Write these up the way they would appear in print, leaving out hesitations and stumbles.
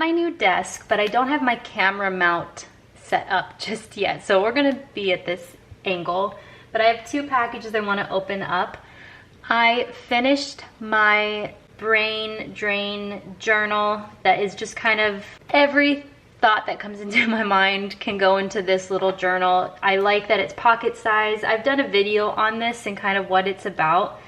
my new desk, but I don't have my camera mount set up just yet. So we're gonna be at this angle, but I have 2 packages I wanna open up. I finished my brain drain journal that is just kind of every thought that comes into my mind can go into this little journal. I like that it's pocket size. I've done a video on this and kind of what it's about,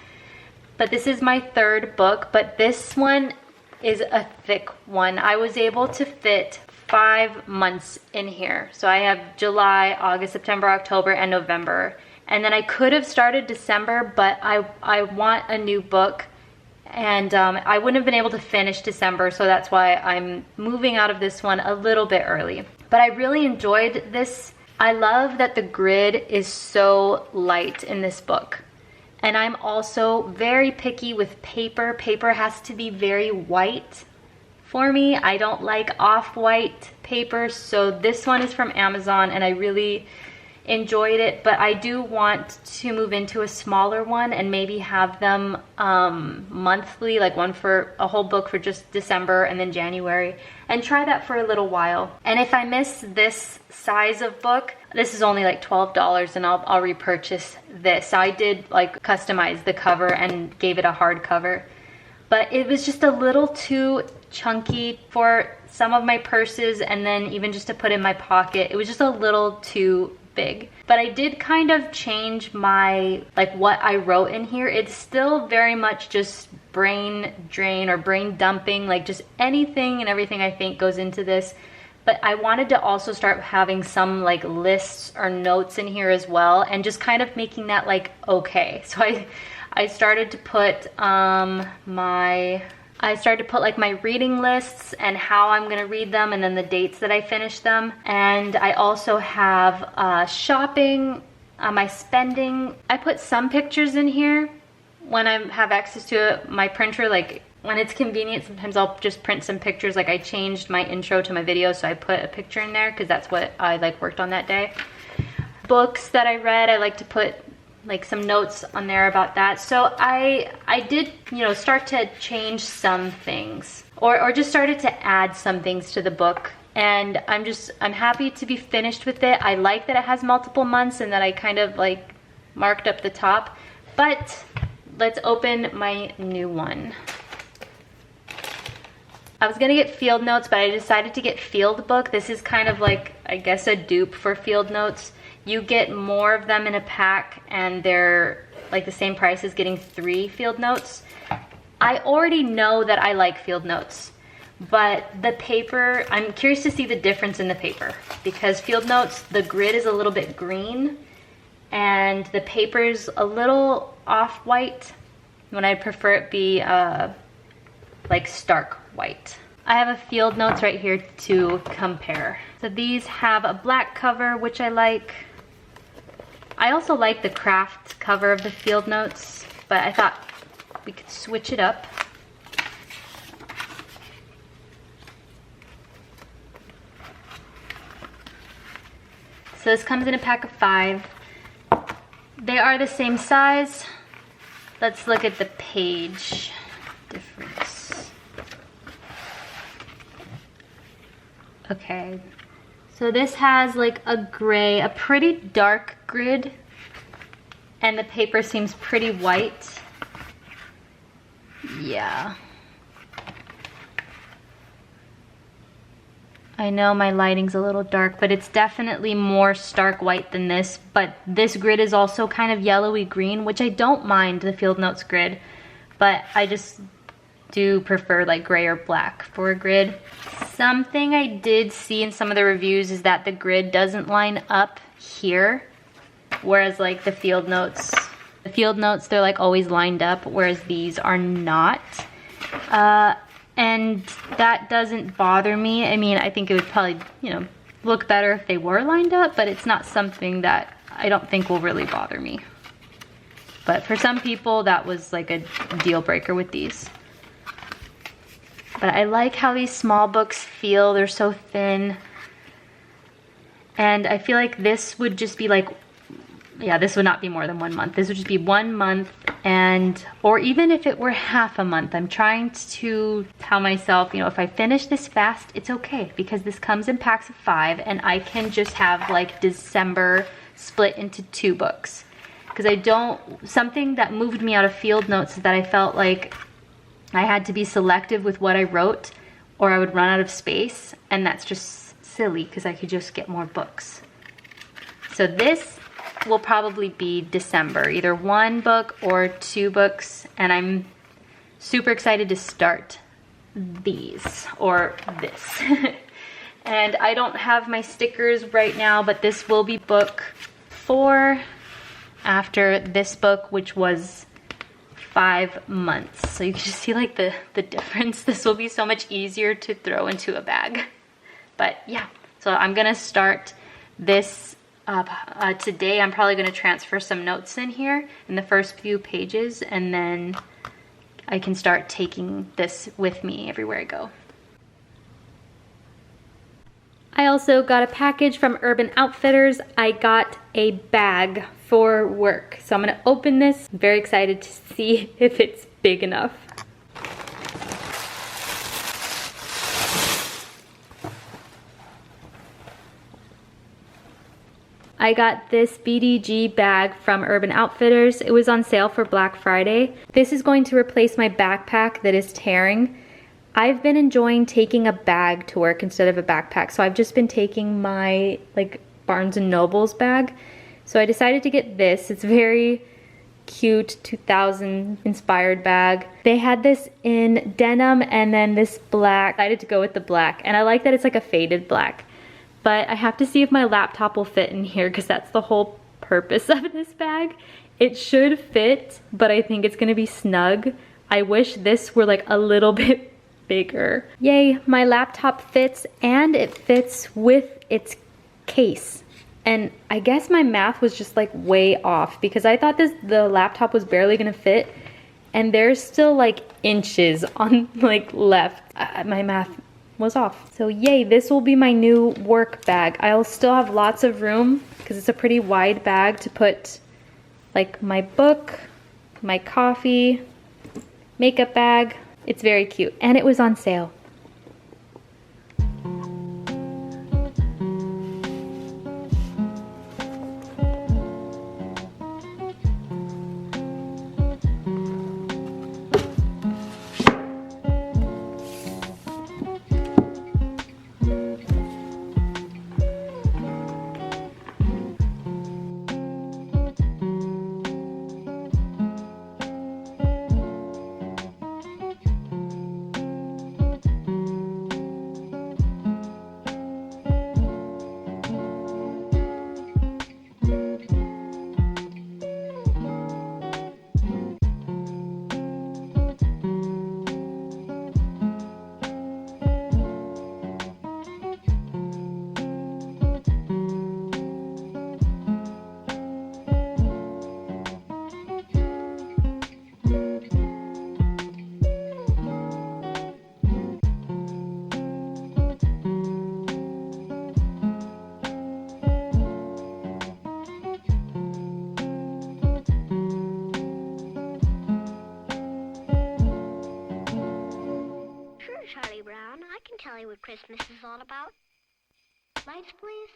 but this is my 3rd book, but this one is a thick one. I was able to fit 5 months in here. So I have July, August, September, October, and November. And then I could have started December, but I want a new book, and I wouldn't have been able to finish December, so that's why I'm moving out of this one a little bit early. But I really enjoyed this. I love that the grid is so light in this book. And I'm also very picky with paper. Paper has to be very white for me. I don't like off-white paper, so this one is from Amazon and I really enjoyed it, but I do want to move into a smaller one and maybe have them monthly, like one for a whole book for just December and then January, and try that for a little while. And if I miss this size of book, this is only like $12 and I'll repurchase this. So I did like customize the cover and gave it a hardcover, but it was just a little too chunky for some of my purses, and then even just to put in my pocket, it was just a little too big. But I did kind of change my, like what I wrote in here. It's still very much just brain drain or brain dumping, like just anything and everything I think goes into this. But I wanted to also start having some like lists or notes in here as well, and just kind of making that like okay. So I started to put like my reading lists and how I'm gonna read them, and then the dates that I finished them. And I also have shopping, my spending. I put some pictures in here when I have access to my printer, like when it's convenient. Sometimes I'll just print some pictures. Like I changed my intro to my video, so I put a picture in there because that's what I like worked on that day. Books that I read, I like to put like some notes on there about that. So I did, you know, start to change some things, or just started to add some things to the book. And I'm happy to be finished with it. I like that it has multiple months and that I kind of like marked up the top. But let's open my new one. I was gonna get field notes, but I decided to get field book. This is kind of like, I guess, a dupe for field notes. You get more of them in a pack and they're like the same price as getting 3 field notes. I already know that I like field notes, but the paper, I'm curious to see the difference in the paper, because field notes, the grid is a little bit green and the paper's a little off-white, when I prefer it be like stark white. I have a field notes right here to compare. So these have a black cover, which I like. I also like the craft cover of the field notes, but I thought we could switch it up. So this comes in a pack of 5. They are the same size. Let's look at the page difference. Okay. So this has like a gray, a pretty dark grid, and the paper seems pretty white. Yeah. I know my lighting's a little dark, but it's definitely more stark white than this. But this grid is also kind of yellowy green, which I don't mind, the Field Notes grid, but I just do prefer like gray or black for a grid. Something I did see in some of the reviews is that the grid doesn't line up here, whereas like the Field Notes, they're like always lined up, whereas these are not. And that doesn't bother me. I mean, I think it would probably, you know, look better if they were lined up, but it's not something that I don't think will really bother me. But for some people, that was like a deal breaker with these. But I like how these small books feel. They're so thin. And I feel like this would just be like yeah, this would not be more than 1 month. This would just be 1 month, and, or even if it were half a month, I'm trying to tell myself, you know, if I finish this fast, it's okay, because this comes in packs of 5, and I can just have like December split into 2 books. Because I don't, something that moved me out of field notes is that I felt like I had to be selective with what I wrote, or I would run out of space, and that's just silly because I could just get more books. So this will probably be December, either 1 book or 2 books, and I'm super excited to start these, or this. And I don't have my stickers right now, but this will be book 4 after this book, which was 5 months. So you can just see like the difference. This will be so much easier to throw into a bag. But yeah, so I'm gonna start this today. I'm probably gonna transfer some notes in here in the first few pages, and then I can start taking this with me everywhere I go. I also got a package from Urban Outfitters. I got a bag for work. So I'm gonna open this. I'm very excited to see if it's big enough. I got this BDG bag from Urban Outfitters. It was on sale for Black Friday. This is going to replace my backpack that is tearing. I've been enjoying taking a bag to work instead of a backpack, so I've just been taking my like Barnes & Noble's bag. So I decided to get this. It's very cute, 2000 inspired bag. They had this in denim and then this black. I decided to go with the black, and I like that it's like a faded black. But I have to see if my laptop will fit in here, because that's the whole purpose of this bag. It should fit, but I think it's gonna be snug. I wish this were like a little bit bigger. Yay, my laptop fits, and it fits with its case. And I guess my math was just like way off, because I thought the laptop was barely gonna fit, and there's still like inches on like left. My math was off. So yay, this will be my new work bag. I'll still have lots of room because it's a pretty wide bag to put like my book, my coffee, makeup bag. It's very cute, and it was on sale. Tell you what Christmas is all about. Lights, please.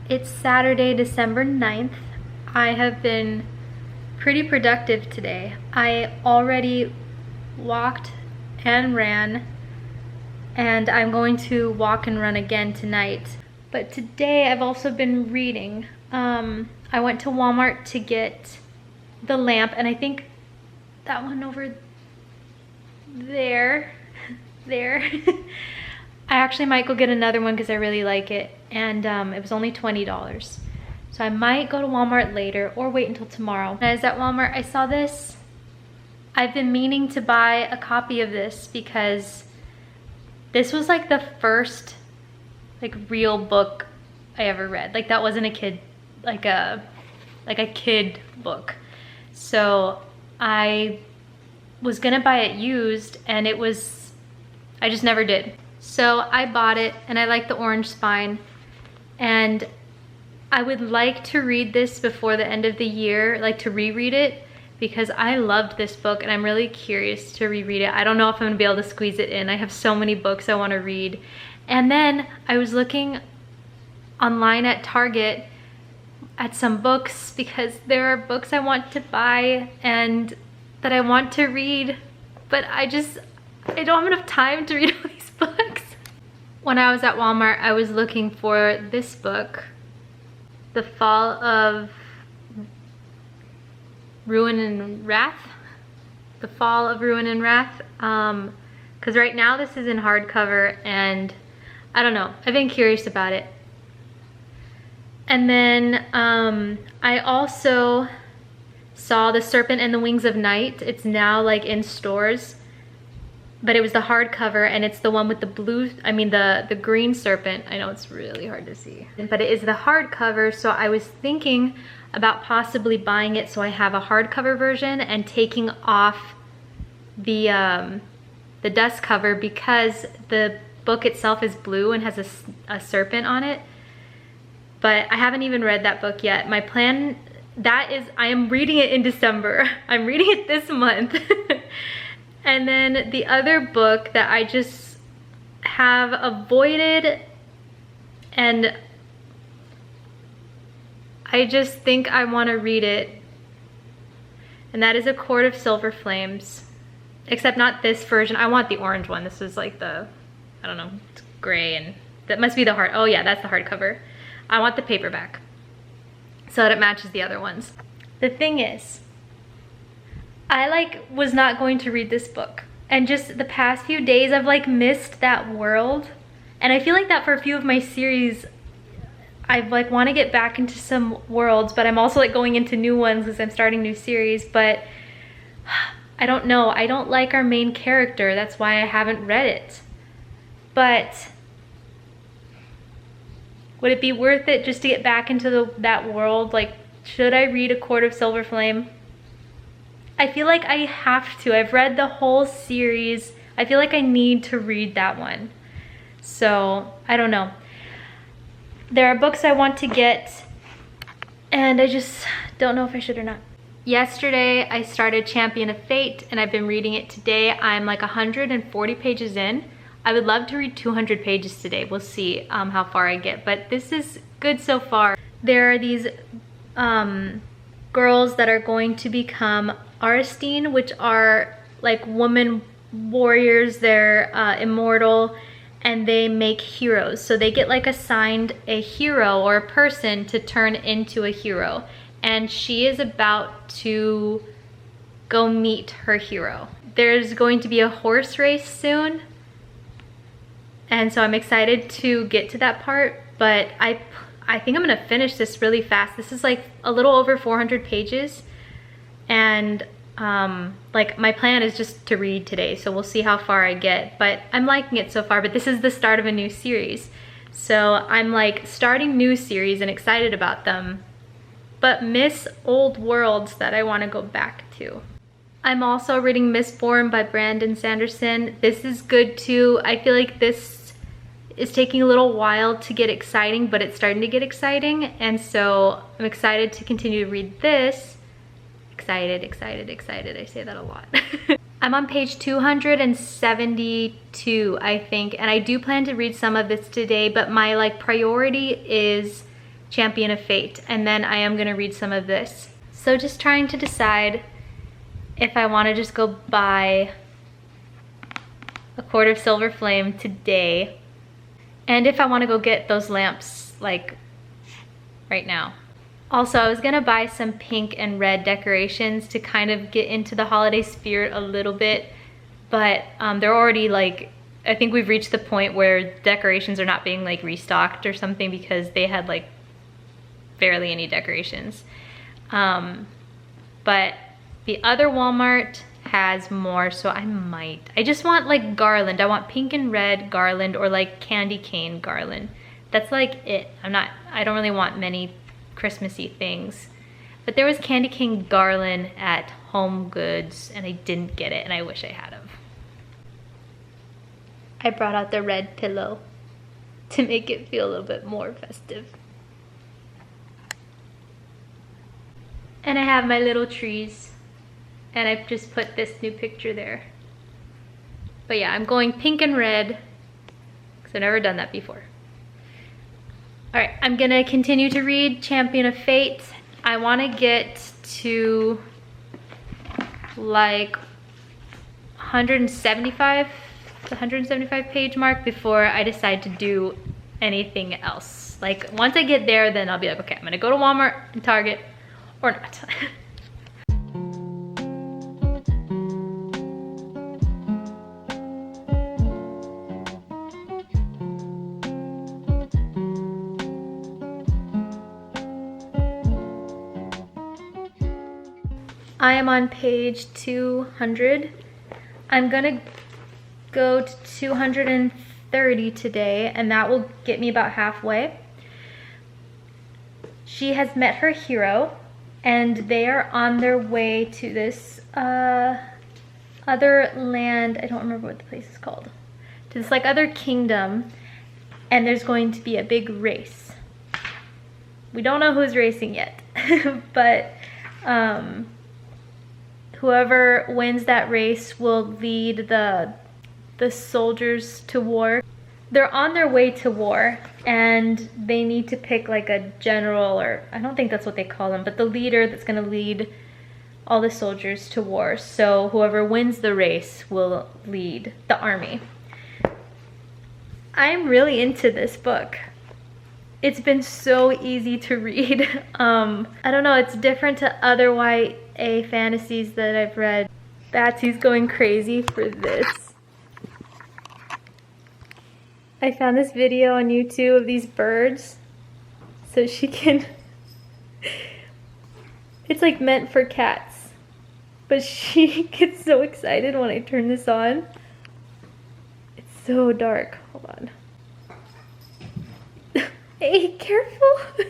It's Saturday, December 9th. I have been pretty productive today. I already walked and ran, and I'm going to walk and run again tonight. But today I've also been reading. I went to Walmart to get the lamp, and I think that one over there, I actually might go get another one because I really like it, and it was only $20. So I might go to Walmart later or wait until tomorrow. When I was at Walmart, I saw this. I've been meaning to buy a copy of this because this was like the first like real book I ever read. Like that wasn't a kid, like a kid book. So I was gonna buy it used and I just never did. So I bought it and I like the orange spine, and I would like to read this before the end of the year, like to reread it, because I loved this book and I'm really curious to reread it. I don't know if I'm gonna be able to squeeze it in. I have so many books I wanna read. And then I was looking online at Target at some books because there are books I want to buy and that I want to read, but I don't have enough time to read all these books. When I was at Walmart, I was looking for this book, The Fall of Ruin and Wrath. The Fall of Ruin and Wrath. Because right now this is in hardcover and I don't know, I've been curious about it. And then I also saw The Serpent and the Wings of Night. It's now like in stores, but it was the hardcover and it's the one with the blue, the green serpent. I know it's really hard to see, but it is the hardcover. So I was thinking about possibly buying it so I have a hardcover version and taking off the dust cover because the book itself is blue and has a serpent on it. But I haven't even read that book yet. My plan, I am reading it in December. I'm reading it this month. And then the other book that I just have avoided and I just think I want to read it, and that is A Court of Silver Flames. Except not this version. I want the orange one. This is like I don't know, it's gray, and that must be the oh yeah, that's the hardcover. I want the paperback so that it matches the other ones. The thing is, I was not going to read this book, and just the past few days I've missed that world, and I feel like that for a few of my series. I want to get back into some worlds, but I'm also going into new ones because I'm starting new series. But I don't know, I don't like our main character. That's why I haven't read it. But would it be worth it just to get back into that world? Should I read A Court of Silver Flame? I feel like I have to. I've read the whole series. I feel like I need to read that one. So I don't know. There are books I want to get, and I just don't know if I should or not. Yesterday, I started Champion of Fate, and I've been reading it today. I'm 140 pages in. I would love to read 200 pages today. We'll see how far I get, but this is good so far. There are these girls that are going to become Aristine, which are woman warriors. They're immortal, and they make heroes. So they get assigned a hero or a person to turn into a hero. And she is about to go meet her hero. There's going to be a horse race soon. And so I'm excited to get to that part, but I think I'm gonna finish this really fast. This is a little over 400 pages. And my plan is just to read today, so we'll see how far I get, but I'm liking it so far. But this is the start of a new series, so I'm starting new series and excited about them, but miss old worlds that I want to go back to. I'm also reading Mistborn by Brandon Sanderson. This is good too. I feel like this is taking a little while to get exciting, but it's starting to get exciting, and so I'm excited to continue to read this. Excited. I say that a lot. I'm on page 272, I think, and I do plan to read some of this today, but my priority is Champion of Fate, and then I am gonna read some of this. So just trying to decide if I wanna just go buy A Court of Silver Flame today, and if I wanna go get those lamps right now. Also, I was gonna buy some pink and red decorations to kind of get into the holiday spirit a little bit, but they're already I think we've reached the point where decorations are not being restocked or something because they had barely any decorations. But the other Walmart has more, so I just want like garland. I want pink and red garland or like candy cane garland. That's like it. I don't really want many Christmassy things. But there was candy cane garland at Home Goods and I didn't get it and I wish I had them. I brought out the red pillow to make it feel a little bit more festive. And I have my little trees. And I've just put this new picture there. But yeah, I'm going pink and red because I've never done that before. All right, I'm gonna continue to read Champion of Fate. I wanna get to like 175, the 175 page mark before I decide to do anything else. Like once I get there, then I'll be like, okay, I'm gonna go to Walmart and Target or not. I am on page 200. I'm gonna go to 230 today and that will get me about halfway. She has met her hero and they are on their way to this other land. I don't remember what the place is called. To this like other kingdom, and there's going to be a big race. We don't know who's racing yet, but whoever wins that race will lead the soldiers to war. They're on their way to war and they need to pick like a general, or I don't think that's what they call them, but the leader that's gonna lead all the soldiers to war. So whoever wins the race will lead the army. I'm really into this book. It's been so easy to read. I don't know, it's different to other YA fantasies that I've read. Batsy's going crazy for this. I found this video on YouTube of these birds so she can, it's like meant for cats, but she gets so excited when I turn this on. It's so dark. Hold on. Hey, careful.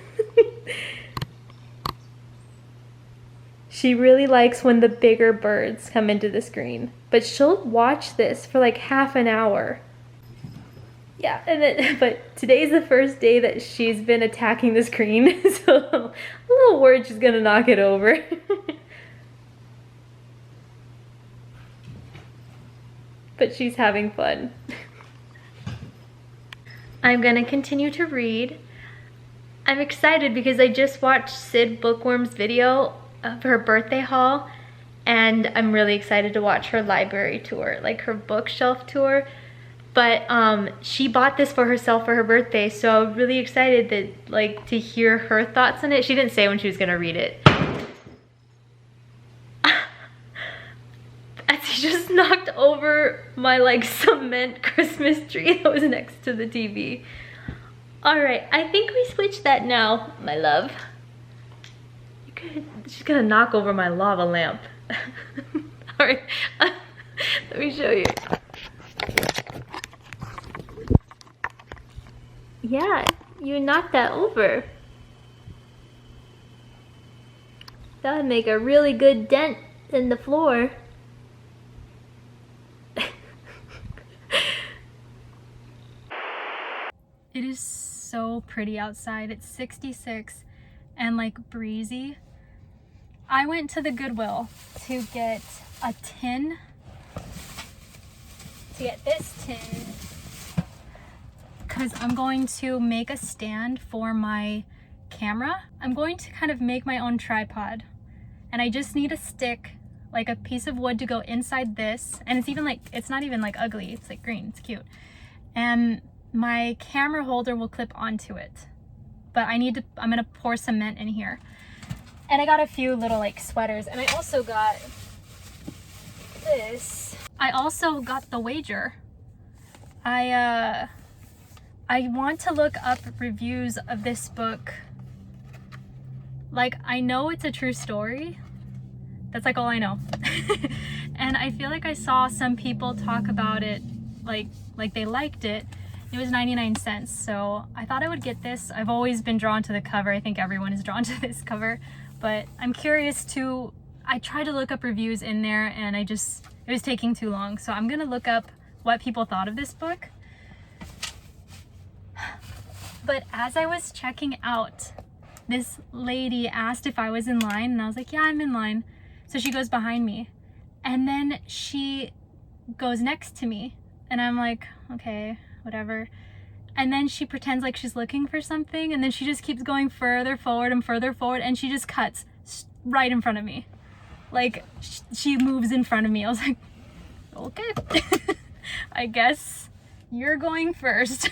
She really likes when the bigger birds come into the screen, but she'll watch this for like half an hour. Yeah, and then, but today's the first day that she's been attacking the screen, so a little worried she's gonna knock it over. But she's having fun. I'm gonna continue to read. I'm excited because I just watched Sid Bookworm's video of her birthday haul, and I'm really excited to watch her library tour, like her bookshelf tour. But she bought this for herself for her birthday, so I'm really excited that, like, to hear her thoughts on it. She didn't say when she was gonna read it. She just knocked over my like cement Christmas tree that was next to the TV. All right, I think we switch that now, my love. She's gonna knock over my lava lamp. All right, let me show you. Yeah, you knocked that over. That would make a really good dent in the floor. It is so pretty outside. It's 66 and like breezy. I went to the Goodwill to get a tin, to get this tin, because I'm going to make a stand for my camera. I'm going to kind of make my own tripod, and I just need a stick, like a piece of wood to go inside this, and it's even like, it's not even like ugly, it's like green, it's cute. And my camera holder will clip onto it, but I'm gonna pour cement in here. And I got a few little like sweaters, and I also got this. I also got The Wager. I want to look up reviews of this book Like, I know it's a true story. That's like all I know. And I feel like I saw some people talk about it like they liked it. It was 99 cents, so I thought I would get this. I've always been drawn to the cover. I think everyone is drawn to this cover, but I'm curious to, I tried to look up reviews in there and it was taking too long. So I'm gonna look up what people thought of this book. But as I was checking out, this lady asked if I was in line and I was like, yeah, I'm in line. So she goes behind me and then she goes next to me and I'm like, okay, whatever. And then she pretends like she's looking for something and then she just keeps going further forward and she just cuts right in front of me. Like, she moves in front of me. I was like, okay, I guess you're going first.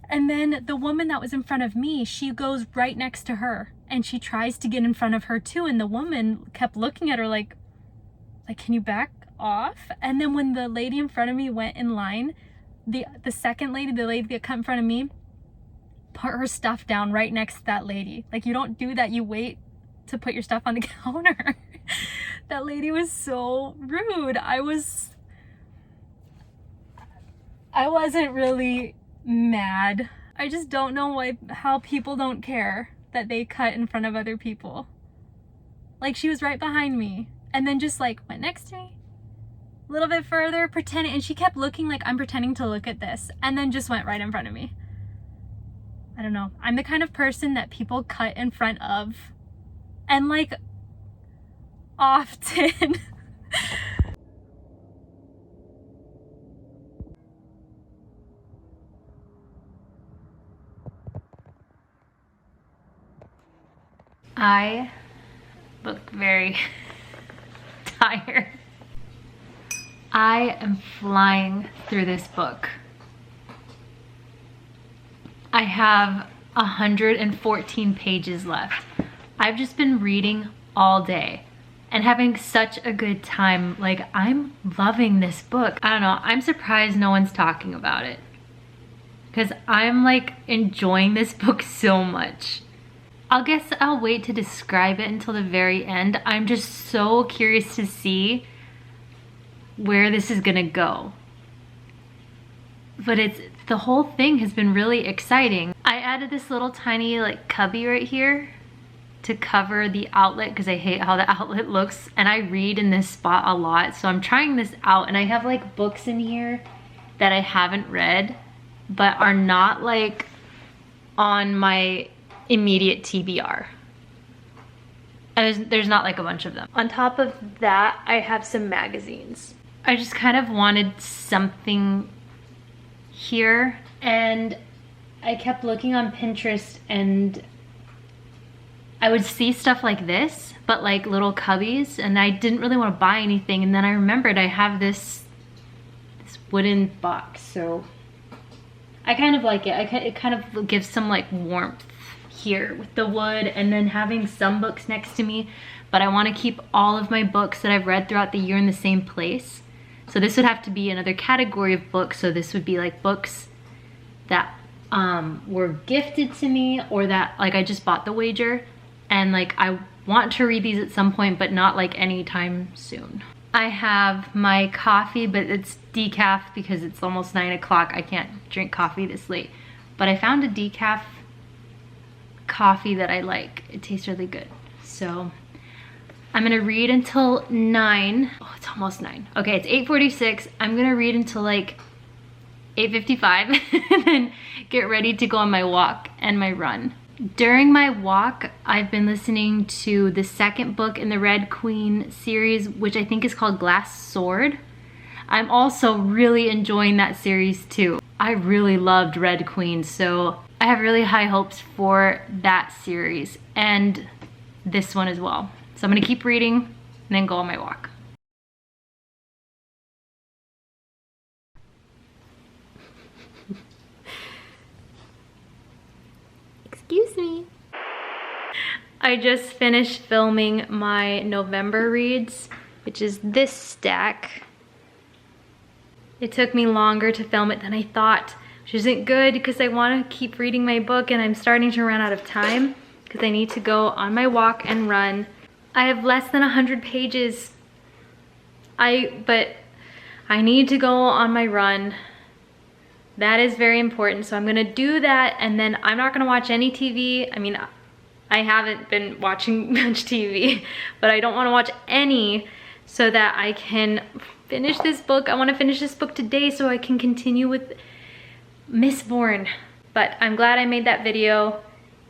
And then the woman that was in front of me, she goes right next to her and she tries to get in front of her too. And the woman kept looking at her like, can you back off? And then when the lady in front of me went in line, the second lady, the lady that cut in front of me, put her stuff down right next to that lady. Like, you don't do that, you wait to put your stuff on the counter. That lady was so rude. I wasn't really mad. I just don't know how people don't care that they cut in front of other people. Like, she was right behind me and then just like went next to me a little bit further, pretending, and she kept looking like I'm pretending to look at this, and then just went right in front of me. I don't know. I'm the kind of person that people cut in front of, and like often. I look very tired. I am flying through this book. I have 114 pages left. I've just been reading all day and having such a good time. Like, I'm loving this book. I don't know, I'm surprised no one's talking about it because I'm like enjoying this book so much. I guess I'll wait to describe it until the very end. I'm just so curious to see where this is gonna go. But the whole thing has been really exciting. I added this little tiny like cubby right here to cover the outlet because I hate how the outlet looks, and I read in this spot a lot, so I'm trying this out. And I have like books in here that I haven't read but are not like on my immediate TBR. And there's not like a bunch of them. On top of that, I have some magazines. I just kind of wanted something here, and I kept looking on Pinterest and I would see stuff like this, but like little cubbies, and I didn't really want to buy anything. And then I remembered I have this wooden box, so I kind of like it. It kind of gives some like warmth here with the wood, and then having some books next to me, but I want to keep all of my books that I've read throughout the year in the same place. So this would have to be another category of books. So this would be like books that were gifted to me, or that like I just bought the wager and like I want to read these at some point, but not like anytime soon. I have my coffee, but it's decaf because it's almost 9 o'clock. I can't drink coffee this late, but I found a decaf coffee that I like. It tastes really good. So I'm gonna read until 9. Oh, it's almost 9. Okay, it's 8:46. I'm gonna read until like 8:55 and then get ready to go on my walk and my run. During my walk, I've been listening to the second book in the Red Queen series, which I think is called Glass Sword. I'm also really enjoying that series too. I really loved Red Queen, so I have really high hopes for that series and this one as well. So I'm gonna keep reading and then go on my walk. Excuse me. I just finished filming my November reads, which is this stack. It took me longer to film it than I thought, which isn't good because I want to keep reading my book and I'm starting to run out of time. because I need to go on my walk and run. I have less than 100 pages. But I need to go on my run. That is very important. So I'm gonna do that, and then I'm not gonna watch any TV. I mean, I haven't been watching much TV, but I don't wanna watch any so that I can finish this book. I wanna finish this book today so I can continue with Mistborn. But I'm glad I made that video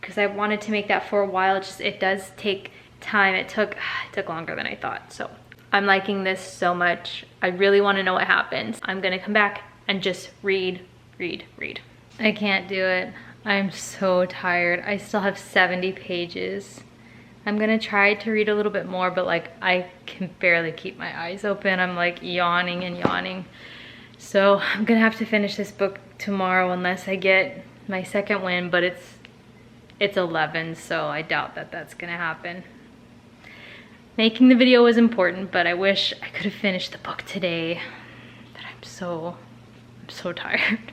because I wanted to make that for a while. It does take time. It took longer than I thought. So I'm liking this so much. I really want to know what happens. I'm gonna come back and just read. I can't do it. I'm so tired. I still have 70 pages. I'm gonna try to read a little bit more, but like I can barely keep my eyes open. I'm like yawning and yawning. So I'm gonna have to finish this book tomorrow unless I get my second win, but it's 11, so I doubt that that's gonna happen. Making the video was important, but I wish I could have finished the book today. But I'm so tired.